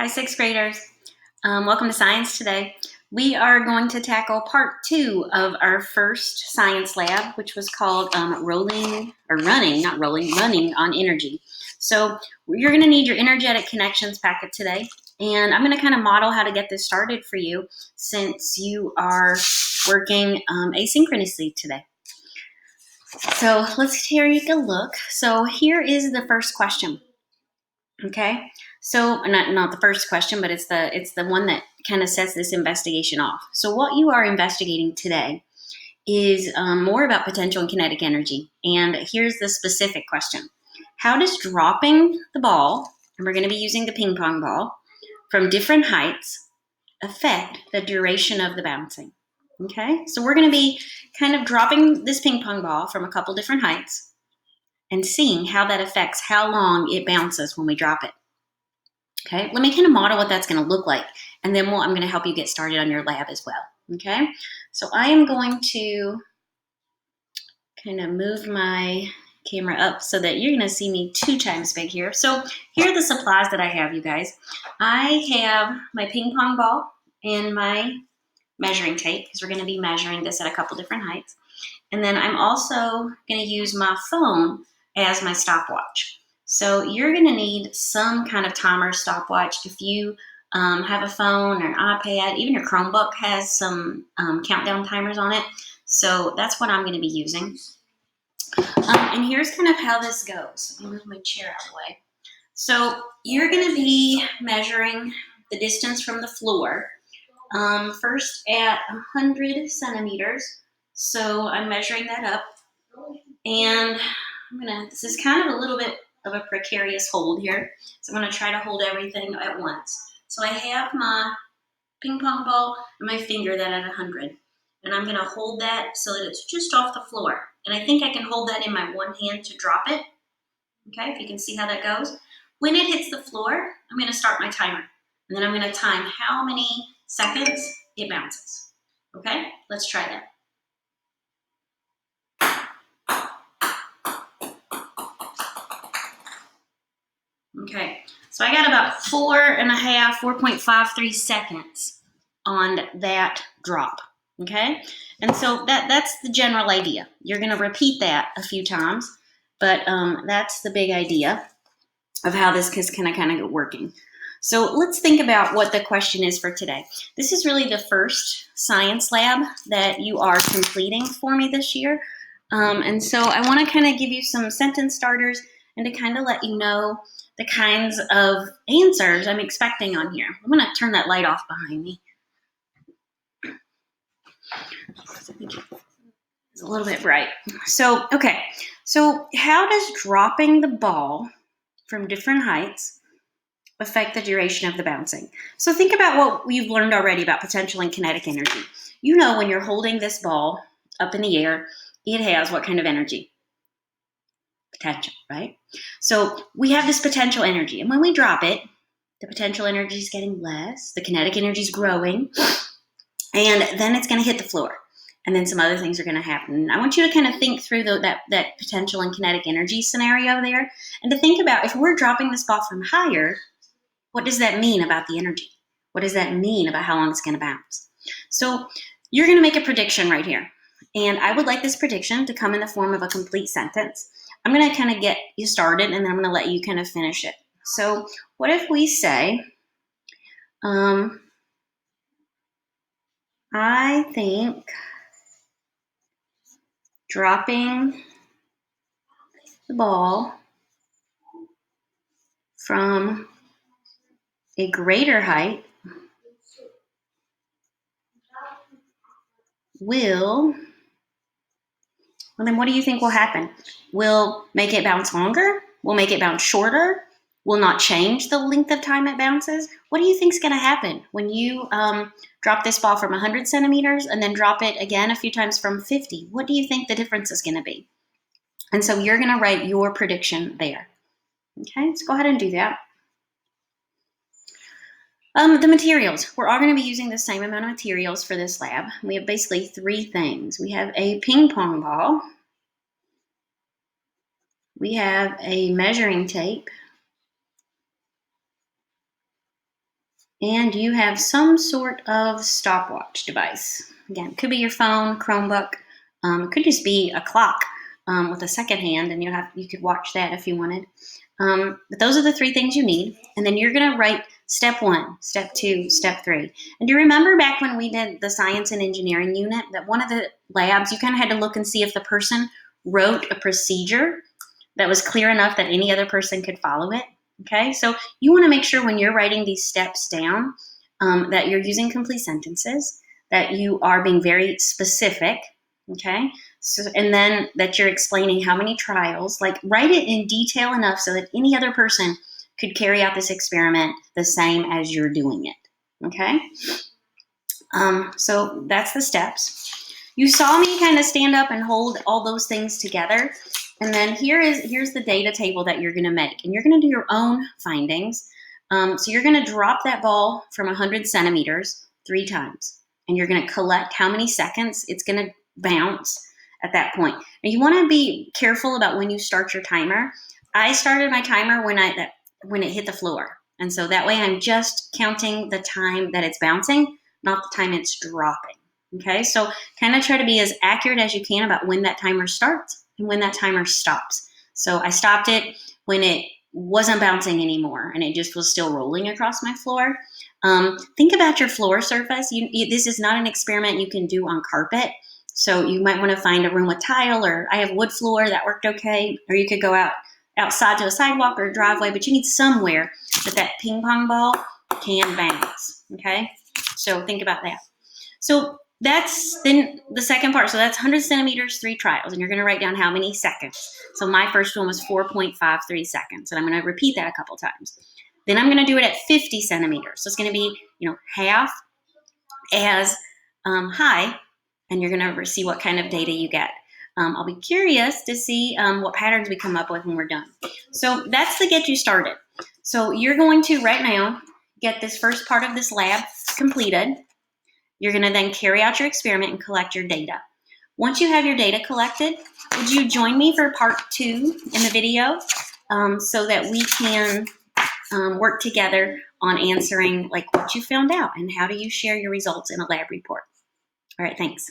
Hi, sixth graders. Welcome to Science Today. We are going to tackle part 2 of our first science lab, which was called running on energy. So you're going to need your energetic connections packet today, and I'm going to kind of model how to get this started for you since you are working asynchronously today. So let's take a look. So here is the first question. Okay, so not the first question, but it's the one that kind of sets this investigation off. So what you are investigating today is more about potential and kinetic energy. And here's the specific question: how does dropping the ball, and we're going to be using the ping pong ball, from different heights affect the duration of the bouncing? Okay, so we're going to be kind of dropping this ping pong ball from a couple different heights and seeing how that affects how long it bounces when we drop it. Okay, let me kind of model what that's going to look like, and then I'm going to help you get started on your lab as well. Okay, so I am going to kind of move my camera up so that you're going to see me 2 times big here. So here are the supplies that I have, you guys. I have my ping pong ball and my measuring tape, because we're going to be measuring this at a couple different heights. And then I'm also going to use my phone as my stopwatch. So you're going to need some kind of timer stopwatch. If you have a phone or an iPad, even your Chromebook has some countdown timers on it. So that's what I'm going to be using. And here's kind of how this goes. Let me move my chair out of the way. So you're going to be measuring the distance from the floor, first at 100 centimeters. So I'm measuring that up, and this is kind of a little bit of a precarious hold here. So I'm going to try to hold everything at once. So I have my ping pong ball and my finger that at 100. And I'm going to hold that so that it's just off the floor. And I think I can hold that in my one hand to drop it. Okay, if you can see how that goes. When it hits the floor, I'm going to start my timer. And then I'm going to time how many seconds it bounces. Okay, let's try that. Okay, so I got about 4.53 seconds on that drop. Okay, and so that's the general idea. You're going to repeat that a few times, but that's the big idea of how this is kind of get working. So let's think about what the question is for today. This is really the first science lab that you are completing for me this year. And so I want to kind of give you some sentence starters and to kind of let you know the kinds of answers I'm expecting on here. I'm going to turn that light off behind me. It's a little bit bright. So, okay. So how does dropping the ball from different heights affect the duration of the bouncing? So think about what you've learned already about potential and kinetic energy. You know, when you're holding this ball up in the air, it has what kind of energy? Potential, right? So we have this potential energy, and when we drop it, the potential energy is getting less, the kinetic energy is growing, and then it's going to hit the floor, and then some other things are going to happen. I want you to kind of think through that potential and kinetic energy scenario there, and to think about if we're dropping this ball from higher, what does that mean about the energy? What does that mean about how long it's going to bounce? So you're going to make a prediction right here, and I would like this prediction to come in the form of a complete sentence. I'm going to kind of get you started, and then I'm going to let you kind of finish it. So what if we say, I think dropping the ball from a greater height will, well, then what do you think will happen? Will make it bounce longer? Will make it bounce shorter? Will not change the length of time it bounces? What do you think is going to happen when you drop this ball from 100 centimeters and then drop it again a few times from 50? What do you think the difference is going to be? And so you're going to write your prediction there. Okay, let's go ahead and do that. The materials. We're all going to be using the same amount of materials for this lab. We have basically 3 things. We have a ping pong ball. We have a measuring tape. and you have some sort of stopwatch device. Again, it could be your phone, Chromebook, it could just be a clock with a second hand, and you could watch that if you wanted. But those are the 3 things you need, and then you're going to write step 1, step 2, step 3. And do you remember back when we did the science and engineering unit that one of the labs you kind of had to look and see if the person wrote a procedure that was clear enough that any other person could follow it? Okay, so you want to make sure when you're writing these steps down that you're using complete sentences, that you are being very specific, okay? So, and then that you're explaining how many trials, like write it in detail enough so that any other person could carry out this experiment the same as you're doing it, okay? So that's the steps. You saw me kind of stand up and hold all those things together. And then here's the data table that you're going to make. And you're going to do your own findings. So you're going to drop that ball from 100 centimeters 3 times. And you're going to collect how many seconds it's going to bounce at that point. And you want to be careful about when you start your timer. I started my timer when it hit the floor. And so that way I'm just counting the time that it's bouncing, not the time it's dropping. Okay, so kind of try to be as accurate as you can about when that timer starts and when that timer stops. So I stopped it when it wasn't bouncing anymore and it just was still rolling across my floor. Think about your floor surface. This is not an experiment you can do on carpet. So you might want to find a room with tile, or I have wood floor that worked okay. Or you could go outside to a sidewalk or a driveway, but you need somewhere that ping pong ball can bounce. Okay, so think about that. So that's then the second part. So that's 100 centimeters, 3 trials, and you're going to write down how many seconds. So my first one was 4.53 seconds, and I'm going to repeat that a couple times. Then I'm going to do it at 50 centimeters. So it's going to be, half as high, and you're going to see what kind of data you get. I'll be curious to see what patterns we come up with when we're done. So that's to get you started. So you're going to right now get this first part of this lab completed. You're going to then carry out your experiment and collect your data. Once you have your data collected, would you join me for part 2 in the video so that we can work together on answering like what you found out and how do you share your results in a lab report? All right, thanks.